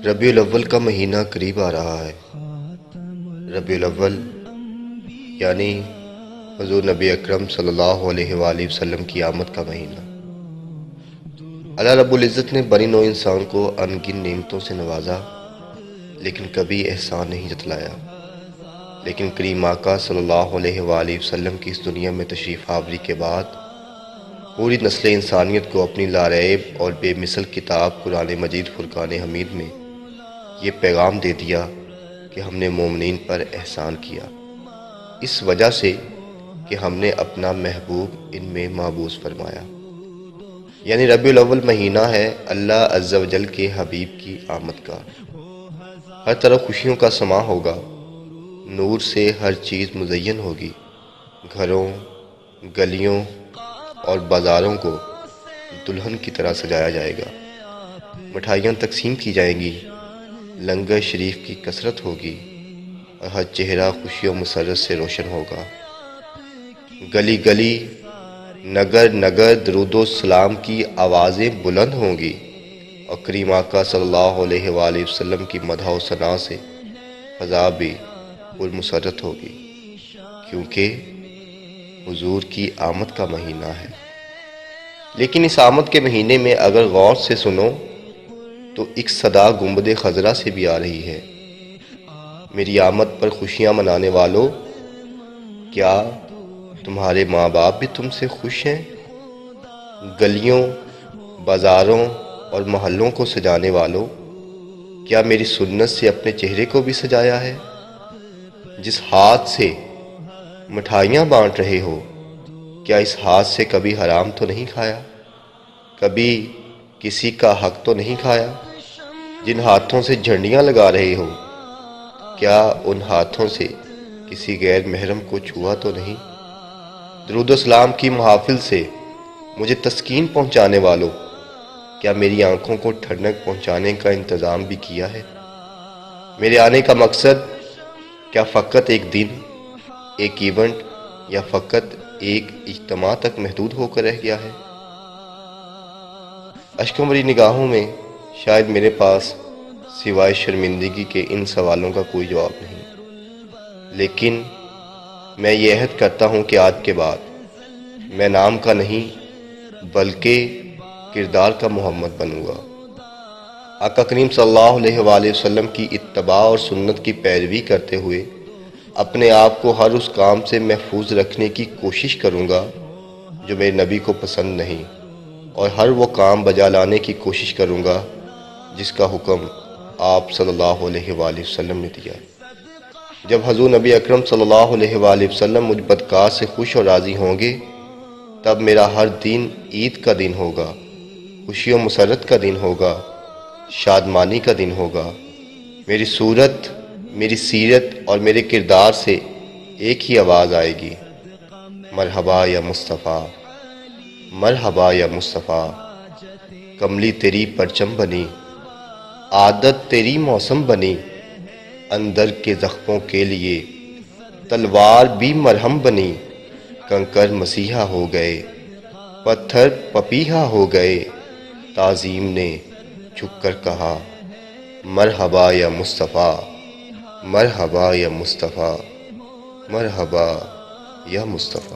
ربیع الاول کا مہینہ قریب آ رہا ہے۔ ربیع الاول یعنی حضور نبی اکرم صلی اللہ علیہ وآلہ وسلم کی آمد کا مہینہ۔ اللہ رب العزت نے بنی نوع انسان کو ان گن نعمتوں سے نوازا، لیکن کبھی احسان نہیں جتلایا۔ لیکن کریم آقا صلی اللہ علیہ وآلہ وسلم کی اس دنیا میں تشریف آوری کے بعد پوری نسل انسانیت کو اپنی لاریب اور بے مثل کتاب قرآن مجید فرقان حمید میں یہ پیغام دے دیا کہ ہم نے مومنین پر احسان کیا، اس وجہ سے کہ ہم نے اپنا محبوب ان میں محبوس فرمایا۔ یعنی ربیع الاول مہینہ ہے اللہ عز و جل کے حبیب کی آمد کا۔ ہر طرف خوشیوں کا سماں ہوگا، نور سے ہر چیز مزین ہوگی، گھروں، گلیوں اور بازاروں کو دلہن کی طرح سجایا جائے گا، مٹھائیاں تقسیم کی جائیں گی، لنگر شریف کی کثرت ہوگی اور ہر چہرہ خوشی و مسرت سے روشن ہوگا۔ گلی گلی، نگر نگر درود و سلام کی آوازیں بلند ہوں گی اور کریم آقا صلی اللہ علیہ وآلہ وسلم کی مدح و ثنا سے فضا بھی پرمسرت ہوگی، کیونکہ حضور کی آمد کا مہینہ ہے۔ لیکن اس آمد کے مہینے میں اگر غور سے سنو تو ایک صدا گنبد خضرا سے بھی آ رہی ہے۔ میری آمد پر خوشیاں منانے والوں، کیا تمہارے ماں باپ بھی تم سے خوش ہیں؟ گلیوں، بازاروں اور محلوں کو سجانے والوں، کیا میری سنت سے اپنے چہرے کو بھی سجایا ہے؟ جس ہاتھ سے مٹھائیاں بانٹ رہے ہو، کیا اس ہاتھ سے کبھی حرام تو نہیں کھایا؟ کبھی کسی کا حق تو نہیں کھایا؟ جن ہاتھوں سے جھنڈیاں لگا رہے ہو، کیا ان ہاتھوں سے کسی غیر محرم کو چھوا تو نہیں؟ درود و سلام کی محافل سے مجھے تسکین پہنچانے والوں، کیا میری آنکھوں کو ٹھنڈک پہنچانے کا انتظام بھی کیا ہے؟ میرے آنے کا مقصد کیا فقط ایک دن، ایک ایونٹ یا فقط ایک اجتماع تک محدود ہو کر رہ گیا ہے؟ اشکوں بھری نگاہوں میں شاید میرے پاس سوائے شرمندگی کے ان سوالوں کا کوئی جواب نہیں، لیکن میں یہ عہد کرتا ہوں کہ آج کے بعد میں نام کا نہیں بلکہ کردار کا محمد بنوں گا۔ آقا کریم صلی اللہ علیہ وآلہ وسلم کی اتباع اور سنت کی پیروی کرتے ہوئے اپنے آپ کو ہر اس کام سے محفوظ رکھنے کی کوشش کروں گا جو میرے نبی کو پسند نہیں، اور ہر وہ کام بجا لانے کی کوشش کروں گا جس کا حکم آپ صلی اللہ علیہ وآلہ وسلم نے دیا۔ جب حضور نبی اکرم صلی اللہ علیہ وآلہ وسلم مجھ بدکار سے خوش اور راضی ہوں گے، تب میرا ہر دن عید کا دن ہوگا، خوشی و مسرت کا دن ہوگا، شادمانی کا دن ہوگا۔ میری صورت، میری سیرت اور میرے کردار سے ایک ہی آواز آئے گی، مرحبا یا مصطفیٰ، مرحبا یا مصطفیٰ۔ کملی تیری پرچم بنی، عادت تیری موسم بنی، اندر کے زخموں کے لیے تلوار بھی مرہم بنی۔ کنکر مسیحا ہو گئے، پتھر پپیہا ہو گئے، تعظیم نے جھک کر کہا مرحبا یا مصطفیٰ، مرحبا یا مصطفیٰ، مرحبا یا مصطفیٰ۔